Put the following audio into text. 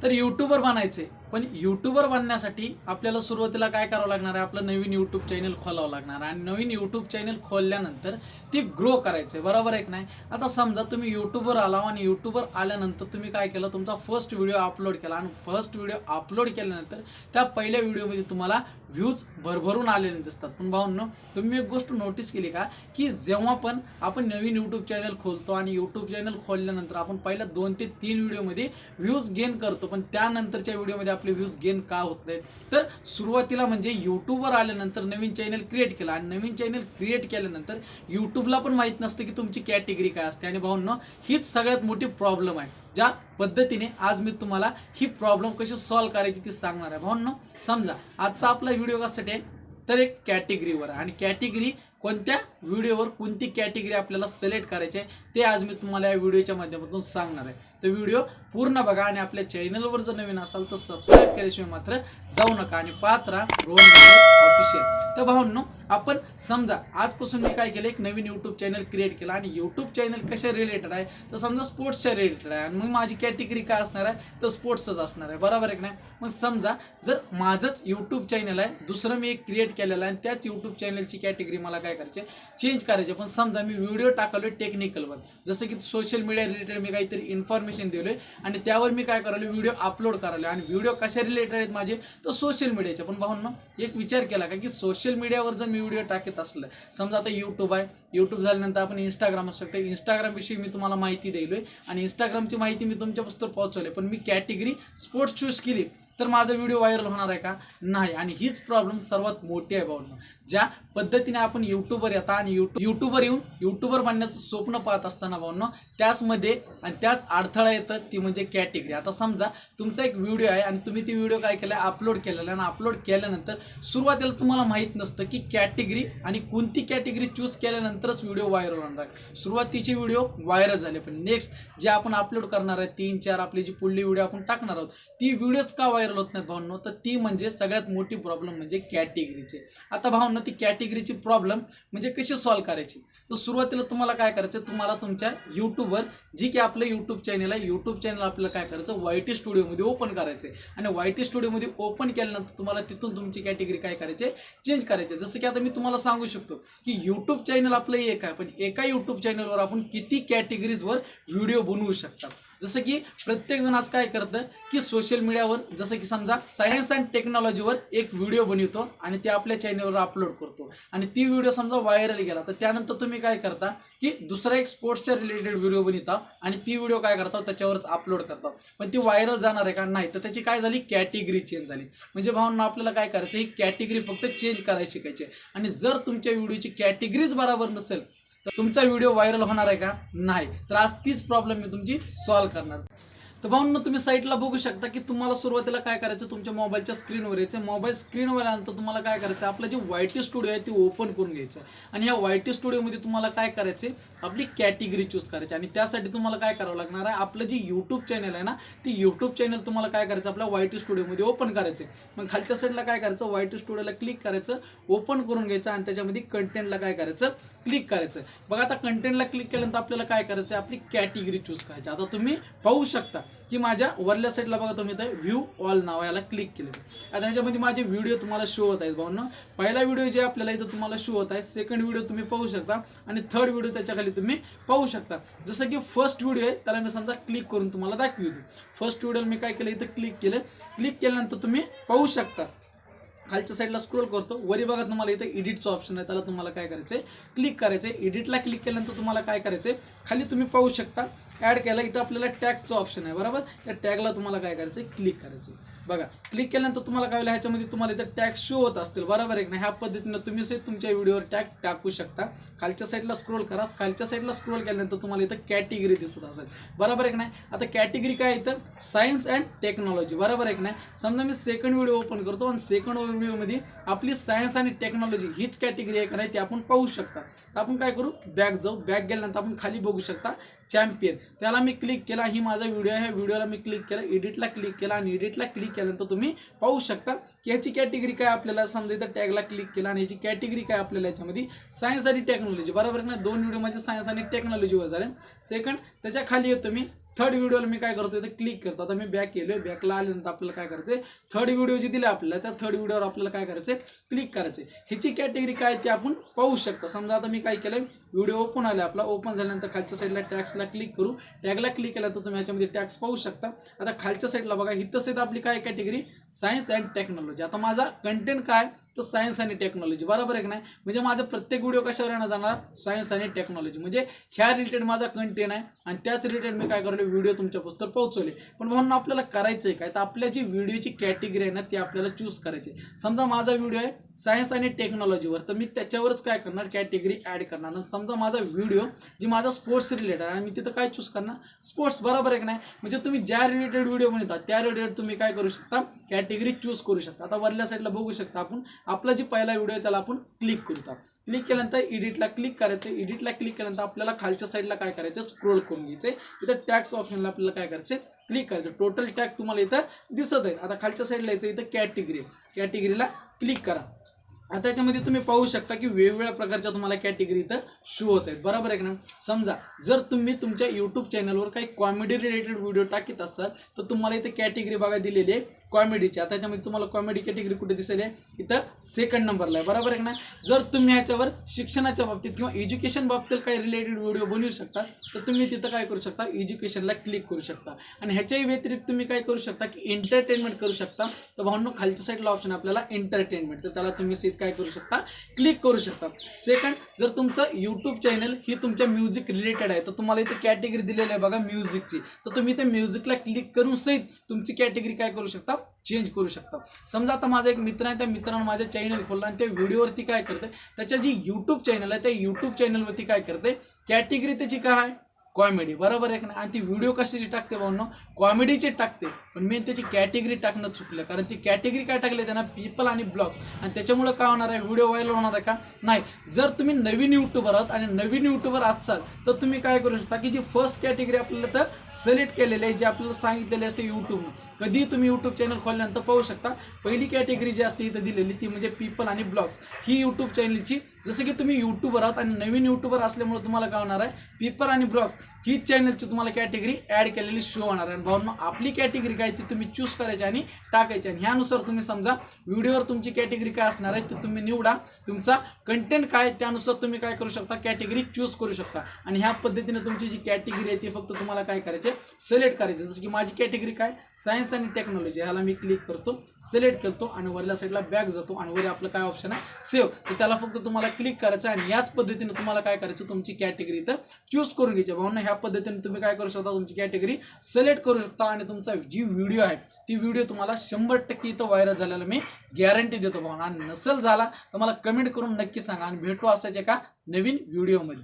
तर यूट्यूबर बनायचे, पण यूट्यूबर बनण्यासाठी आपल्याला सुरुवातीला काय करावं लागणार आहे, आपलं नवीन यूट्यूब चॅनल खोलावं लागणार आहे आणि नवीन यूट्यूब चॅनल खोलल्यानंतर ती ग्रो करायचं आहे, बरोबर आहे की नाही. आता समजा तुम्ही यूट्यूबर आला आणि यूट्यूबर आल्यानंतर तुम्ही काय केलं, तुमचा फर्स्ट व्हिडिओ अपलोड केला आणि फर्स्ट व्हिडिओ अपलोड केल्यानंतर त्या पहिल्या व्हिडिओमध्ये तुम्हाला व्ह्यूज भरभरून आलेले दिसतात. पण भाऊंनो, तुम्ही एक गोष्ट नोटीस केली का, की जेव्हा पण आपण नवीन यूट्यूब चॅनल खोलतो आणि यूट्यूब चॅनल खोलल्यानंतर आपण पहिल्या 2 ते 3 व्हिडिओमध्ये व्ह्यूज गेन करतो, पण त्यानंतरच्या व्हिडिओमध्ये आपले व्ह्यूज गेन का होत नाहीत. तर सुरुवातीला म्हणजे यूट्यूबवर आल्यानंतर नवीन चॅनल क्रिएट केला आणि नवीन चॅनल क्रिएट केल्यानंतर यूट्यूबला पण माहीत नसतं की तुमची कॅटेगरी काय असते. आणि भाऊंनो, हीच सगळ्यात मोठी प्रॉब्लेम आहे. ज्या पद्धतीने आज मी तुम्हाला ही प्रॉब्लेम कशी सॉल्व्ह करायची ती सांगणार आहे. भाऊंनो, समजा आजचा आपला व्हिडिओ कशासाठी आहे, तर एक कॅटेगरीवर आहे आणि कॅटेगरी कोणत्या व्हिडिओवर कोणती कॅटेगरी आपल्याला सिलेक्ट करायची आहे ते आज मी तुम्हाला या व्हिडिओच्या माध्यमातून सांगणार आहे. तर व्हिडिओ पूर्ण बघा आणि आपल्या चॅनलवर जर नवीन असाल तर सबस्क्राईब केल्याशिवाय मात्र जाऊ नका आणि पाहत राहा रोहन ऑफिशियल. तर भाऊंनो, आपण समजा आजपासून मी काय केलं, एक नवीन यूट्यूब चॅनल क्रिएट केला आणि यूट्यूब चॅनल कशा रिलेटेड आहे, तर समजा स्पोर्ट्सच्या रिलेटेड आहे आणि मग माझी कॅटेगरी काय असणार आहे, तर स्पोर्ट्सच असणार आहे, बरोबर आहे की नाही. मग समजा जर माझंच यूट्यूब चॅनल आहे, दुसरं मी एक क्रिएट केलेलं आहे आणि त्याच यूट्यूब चॅनलची कॅटेगरी मला काय करायचे, चेंज करायचे. पण समजा मी व्हिडिओ टाकलोय टेक्निकलवर, जसं की सोशल मीडिया रिलेटेड मी काहीतरी इन्फॉर्मेशन दिलोय आणि त्यावर मी काय करायला, व्हिडिओ अपलोड करायला आणि व्हिडिओ कशा रिलेटेड आहेत माझे, तर सोशल मीडियाचे. पण भाऊंनो, एक विचार केला का, की सोशल मीडियावर जर मी व्हिडिओ टाकत असलं, समजा आता यूट्यूब आहे, यूट्यूब झाल्यानंतर आपण इंस्टाग्राम असू शकतो, इंस्टाग्राम विषयी मी तुम्हाला माहिती दिलोय आणि इंस्टाग्रामची माहिती मी तुमच्यापासून पोहोचवली, पण मी कॅटेगरी स्पोर्ट्स चूज केली तर माझा व्हिडिओ व्हायरल होणार आहे का, नाही. आणि हीच प्रॉब्लेम सर्वात मोठी आहे भाऊंनो. ज्या पद्धतीने आपण यूट्यूबर येता आणि यूट्यूबर येऊन यूट्यूबर बनण्याचं स्वप्न पाहत असताना भाऊंनो, त्याचमध्ये आणि त्याच अडथळा येतं, ती म्हणजे कॅटेगरी. आता समजा तुमचा एक व्हिडिओ आहे आणि तुम्ही ती व्हिडिओ काय केला, अपलोड केलेला आणि अपलोड केल्यानंतर सुरुवातीला तुम्हाला माहीत नसतं की कॅटेगरी आणि कोणती कॅटेगरी चूज केल्यानंतरच व्हिडिओ व्हायरल होणार आहे. सुरुवातीचे व्हिडिओ व्हायरल झाले, पण नेक्स्ट जे आपण अपलोड करणार आहे 3-4 आपली जी पुढली व्हिडिओ आपण टाकणार आहोत, ती व्हिडिओच का व्हायरल होत नाहीत भाऊंनो, तर ती म्हणजे सगळ्यात मोठी प्रॉब्लेम म्हणजे कॅटेगरीचे. आता भाऊंनो, ती कॅटेगरीची प्रॉब्लेम म्हणजे कशी सॉल्व्ह करायची, तर सुरुवातीला तुम्हाला काय करायचं, तुम्हाला तुमच्या यूट्यूबवर जी की आपलं यूट्यूब चॅनल आहे, यूट्यूब चॅनल आपल्याला काय करायचं, YT स्टुडिओमध्ये ओपन करायचं आणि YT स्टुडिओमध्ये ओपन केल्यानंतर तुम्हाला तिथून तुमची कॅटेगरी काय करायची, चेंज करायची. जसं की आता मी तुम्हाला सांगू शकतो की यूट्यूब चॅनल आपलं एक आहे, पण एका यूट्यूब चॅनलवर आपण किती कॅटेगरीजवर व्हिडिओ बनवू शकता. जसं की प्रत्येक जण आज काय करतं की सोशल मीडियावर, जसं की समजा सायन्स अँड टेक्नॉलॉजीवर एक व्हिडिओ बनवतो आणि ते आपल्या चॅनलवर अपलोड करतो आणि ती व्हिडिओ समजा व्हायरल गेला, तर त्यानंतर तुम्ही काय करता की दुसरा एक स्पोर्ट्सच्या रिलेटेड व्हिडिओ बनवता आणि ती व्हिडिओ काय करता, त्याच्यावरच अपलोड करता. पण ती व्हायरल जाणार आहे का, नाही. तर त्याची काय झाली, कॅटेगरी चेंज झाली. म्हणजे भावना आपल्याला काय करायचं, ही कॅटेगरी फक्त चेंज करायची शिकायची. आणि जर तुमच्या व्हिडिओची कॅटेगरीज बरोबर नसेल तर तुमचा व्हिडिओ व्हायरल होणार आहे का, नाही. तर आज तीच प्रॉब्लेम मी तुमची सॉल्व्ह करणार. तर भाऊंनो, तुम्ही साईटला बघू शकता की तुम्हाला सुरुवातीला काय करायचं, तुमच्या मोबाईलच्या स्क्रीनवर यायचं. मोबाईल स्क्रीनवर आल्यानंतर तुम्हाला काय करायचं, आपलं जे YT स्टुडिओ आहे ते ओपन करून घ्यायचं आणि ह्या YT स्टुडिओमध्ये तुम्हाला काय करायचे, आपली कॅटेगरी चूज करायची. आणि त्यासाठी तुम्हाला काय करावं लागणार आहे, आपलं जे यूट्यूब चॅनल आहे ना, ती यूट्यूब चॅनल तुम्हाला काय करायचं, आपल्या YT स्टुडिओमध्ये ओपन करायचे. मग खालच्या साईडला काय करायचं, YT स्टुडिओला क्लिक करायचं, ओपन करून घ्यायचं आणि त्याच्यामध्ये कंटेंटला काय करायचं, क्लिक करायचं. बघा, आता कंटेंटला क्लिक केल्यानंतर आपल्याला काय करायचं, आपली कॅटेगरी चूज करायची. आता तुम्ही पाहू शकता की माझ्या वरल्या साईडला बघा, तुम्ही इथं व्ह्यू ऑल नाव याला क्लिक केलं. आता ह्याच्यामध्ये माझे व्हिडिओ तुम्हाला शो होत आहेत भाऊंनो. पहिला व्हिडिओ जे आपल्याला इथं तुम्हाला शो होत आहे, सेकंड व्हिडिओ तुम्ही पाहू शकता आणि थर्ड व्हिडिओ त्याच्या खाली तुम्ही पाहू शकता. जसं की फर्स्ट व्हिडिओ आहे त्याला मी समजा क्लिक करून तुम्हाला दाखवतो. फर्स्ट व्हिडिओला मी काय केलं, इथं क्लिक केलं. क्लिक केल्यानंतर तुम्ही पाहू शकता, खालच्या साईडला स्क्रोल करतो, वरी बघा तुम्हाला इथे एडिटचं ऑप्शन आहे, त्याला तुम्हाला काय करायचं आहे, क्लिक करायचं आहे. एडिटला क्लिक केल्यानंतर तुम्हाला काय करायचं आहे, खाली तुम्ही पाहू शकता ॲड केला, इथं आपल्याला टॅगचं ऑप्शन आहे, बरोबर. त्या टॅगला तुम्हाला काय करायचं आहे, क्लिक करायचं. बघा, क्लिक केल्यानंतर तुम्हाला काय होईल, ह्याच्यामध्ये तुम्हाला इथं टॅग शो होत असतील, बरोबर आहे की नाही. ह्या पद्धतीनं तुम्ही तुमच्या व्हिडिओवर टॅग टाकू शकता. खालच्या साईडला स्क्रोल करा, खालच्या साईडला स्क्रोल केल्यानंतर तुम्हाला इथं कॅटेगरी दिसत असेल, बरोबर आहे की नाही. आता कॅटेगरी काय इथं, सायन्स अँड टेक्नॉलॉजी, बरोबर आहे की नाही. समजा मी सेकंड व्हिडिओ ओपन करतो आणि सेकंड व्हिडिओमध्ये आपली सायन्स आणि टेक्नॉलॉजी हीच कॅटेगरी आहे का नाही ते आपण पाहू शकता. तर आपण काय करू, बॅक जाऊ. बॅक गेल्यानंतर आपण खाली बघू शकता चॅम्पियन, त्याला मी क्लिक केला. ही माझा व्हिडिओ आहे, ह्या व्हिडिओला मी क्लिक केला, एडिटला क्लिक केला आणि एडिटला क्लिक केल्यानंतर तुम्ही पाहू शकता की ह्याची कॅटेगरी काय, आपल्याला समजा इथं टॅगला क्लिक केला आणि ह्याची कॅटेगरी काय आपल्याला याच्यामध्ये सायन्स आणि टेक्नॉलॉजी, बरोबर आहे ना. दोन व्हिडिओ म्हणजे सायन्स आणि टेक्नॉलॉजीवर झाले. सेकंड त्याच्या खाली येतो मी थर्ड व्हिडिओला मी काय करतो, इथे क्लिक करतो. आता मी बॅक केलोय, बॅकला आल्यानंतर आपल्याला काय करायचंय, थर्ड व्हिडिओ जी दिली आपल्याला त्या थर्ड व्हिडिओवर आपल्याला काय करायचंय, क्लिक करायचंय. ह्याची कॅटेगरी काय ते आपण पाहू शकता. समजा आता मी काय केलंय, व्हिडिओ ओपन आला आपला, ओपन झाल्यानंतर खालच्या साईडला टॅग्सला क्लिक करू. टॅगला क्लिक केला तर तुम्ही ह्याच्यामध्ये टॅग्स पाहू शकता. आता खालच्या साईडला बघा, इथं सहित आपली काय कॅटेगरी, सायन्स अँड टेक्नॉलॉजी. आता माझा कंटेंट काय तर सायन्स आणि टेक्नॉलॉजी, बरोबर आहे की नाही. म्हणजे माझा प्रत्येक व्हिडिओ कशावर येणार जाणार, सायन्स आणि टेक्नॉलॉजी. म्हणजे ह्या रिलेटेड माझा कंटेंट आहे आणि त्याच रिलेटेड मी काय करलो, व्हिडिओ तुमच्यापर्यंत पोहोचवले. पण म्हणून आपल्याला करायचंय काय, तर आपल्या जी व्हिडिओची कॅटेगरी आहे ना ती आपल्याला चूज करायची. समजा माझा व्हिडिओ आहे सायन्स आणि टेक्नॉलॉजीवर, तर मी त्याच्यावरच काय करणार, कॅटेगरी ऍड करणार. समजा माझा व्हिडिओ जी माझा स्पोर्ट्स रिलेटेड आहे आणि मी तिथं काय चूज करणार, स्पोर्ट्स, बरोबर आहे की नाही. म्हणजे तुम्ही ज्या रिलेटेड व्हिडिओ बनवता त्या रिलेटेड तुम्ही काय करू शकता, कॅटेगरी चूज करू शकता. आता वरल्या साईडला बघू शकता आपण, आपला जी पहिला व्हिडिओ आहे त्याला आपण क्लिक करूता. क्लिक केल्यानंतर एडिटला क्लिक करायचं. एडिटला क्लिक केल्यानंतर आपल्याला खालच्या साईडला काय करायचं, स्क्रोल करून घ्यायचं. इथं टॅग्स ऑप्शनला आपल्याला काय करायचं, क्लिक करायचं. टोटल टॅग तुम्हाला इथं दिसत आहे. आता खालच्या साईडला येतं, इथं कॅटेगरी, कॅटेगरीला क्लिक करा. आता त्याच्यामध्ये तुम्ही पाहू शकता की वेगवेगळ्या प्रकारच्या तुम्हाला कॅटेगरी इथं शो होत आहेत, बरोबर आहे की नाही. समजा जर तुम्ही तुमच्या यूट्यूब चॅनलवर काही कॉमेडी रिलेटेड व्हिडिओ टाकीत असाल तर तुम्हाला इथे कॅटेगरी बघा दिलेली आहे कॉमेडीची. आता त्याच्यामध्ये तुम्हाला कॉमेडी कॅटेगरी कुठे दिसेल, इथं सेकंड नंबरला आहे, बरोबर आहे की नाही. जर तुम्ही ह्याच्यावर शिक्षणाच्या बाबतीत किंवा एज्युकेशन बाबतीत काही रिलेटेड व्हिडिओ बनवू शकता तर तुम्ही तिथं काय करू शकता, एज्युकेशनला क्लिक करू शकता. आणि ह्याच्याही व्यतिरिक्त तुम्ही काय करू शकता की एंटरटेनमेंट करू शकता. तर भावनो खालच्या साईडला ऑप्शन आपल्याला एंटरटेनमेंट, तर त्याला तुम्ही काय करू शकता, क्लिक करू शकता. सेकंड, जर तुमचं यूट्यूब चॅनल ही तुमच्या म्युझिक रिलेटेड आहे तर तुम्हाला इथे कॅटेगरी दिलेली आहे बघा म्युझिकची, तर तुम्ही ते म्युझिकला क्लिक करून सहित तुमची कॅटेगरी काय करू शकता, चेंज करू शकता. समजा आता माझा एक मित्र आहे, त्या मित्रानं माझं चॅनल खोललं आणि त्या व्हिडिओवरती काय करते, त्याच्या जी यूट्यूब चॅनल आहे त्या यूट्यूब चॅनलवरती काय करते, कॅटेगरी त्याची काय आहे, कॉमेडी, बरोबर आहे की नाही. आणि ती व्हिडिओ कशाची टाकते भावनो, कॉमेडीची टाकते. पण मेन त्याची कॅटेगरी टाकणं चुकलं, कारण ती कॅटेगरी काय टाकली त्यांना, पीपल आणि ब्लॉग्स. आणि त्याच्यामुळे काय होणार आहे, व्हिडिओ व्हायरल होणार आहे का, नाही. जर तुम्ही नवीन यूट्यूबर आहात आणि नवीन यूट्यूबर असाल तर तुम्ही काय करू शकता की जी फर्स्ट कॅटेगरी आपल्याला तर सिलेक्ट केलेली आहे, जे आपल्याला सांगितलेली असते यूट्यूबनं. कधी तुम्ही यूट्यूब चॅनल खोलल्यानंतर पाहू शकता पहिली कॅटेगरी जी असते इथं दिलेली ती म्हणजे पीपल आणि ब्लॉग्स. ही यूट्यूब चॅनलची, जसं की तुम्ही यूट्यूबर आहात आणि नवीन यूट्यूबर असल्यामुळे तुम्हाला काय होणार आहे, पीपल आणि ब्लॉग्स ही चॅनलची तुम्हाला कॅटेगरी ऍड केलेली शो होणार आहे. आणि भावना आपली कॅटेगरी काय ती तुम्ही चूज करायची आणि टाकायची. आणि ह्यानुसार तुम्ही समजा व्हिडिओवर तुमची कॅटेगरी काय असणार आहे ते तुम्ही निवडा, तुमचा कंटेंट काय त्यानुसार तुम्ही काय करू शकता, कॅटेगरी चूज करू शकता. आणि ह्या पद्धतीने तुमची जी कॅटेगरी आहे ती फक्त तुम्हाला काय करायचे, सिलेक्ट करायचे. जसं की माझी कॅटेगरी काय, सायन्स आणि टेक्नॉलॉजी, ह्याला मी क्लिक करतो, सिलेक्ट करतो आणि वरल्या साईडला बॅक जातो आणि वर आपलं काय ऑप्शन आहे, सेव्ह, तर त्याला फक्त तुम्हाला क्लिक करायचं. आणि याच पद्धतीने तुम्हाला काय करायचं, तुमची कॅटेगरी तर चूज करून घ्यायची. भावना ह्या पद्धतीने तुम्ही काय करू शकता, तुमची कॅटेगरी सिलेक्ट करू शकता आणि तुमचा जी व्हिडिओ आहे ती व्हिडिओ तुम्हाला 100% इथं व्हायरल झालेला मी गॅरंटी देतो भावना. आणि नसेल झाला तर मला कमेंट करून नक्की सांगा आणि भेटू असायचे का नवीन व्हिडिओमध्ये.